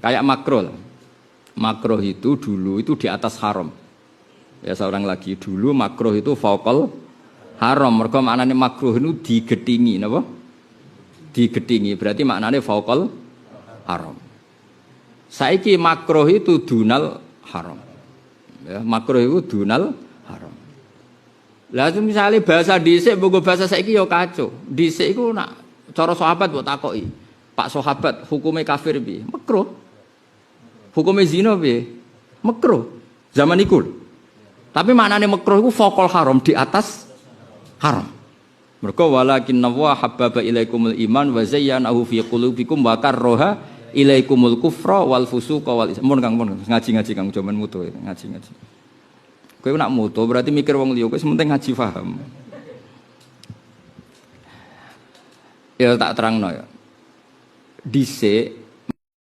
Kayak makruh. Makruh itu dulu itu di atas haram. Ya seorang lagi dulu makruh itu fauqal haram. Mergo maknane makruh itu digedingi napa? Digedingi berarti maknane fauqal haram. Saiki makruh itu dunal haram. Ya, makruh itu dunal haram. Lah misalnya bahasa dhisik mbok bahasa saiki ya kacau. Dhisik iku nak cara sahabat mbok takoki. Pak sahabat hukume kafir piye? Makruh. Hukume zina piye? Makruh. Zaman iku. Tapi maknane makruh iku faqal haram di atas haram. Mergo walakinna wa habbaba ilaikumul iman wa zayyanahu fi qulubikum wa karraha ilaikumul kufra wal fusuqa wal isyan. Mun Kang ngaji-ngaji Kang jaman mutu ngaji-ngaji. Kowe nak mutu berarti mikir wong liya kowe sementing ngaji paham. Ya tak terangno ya. Dhisik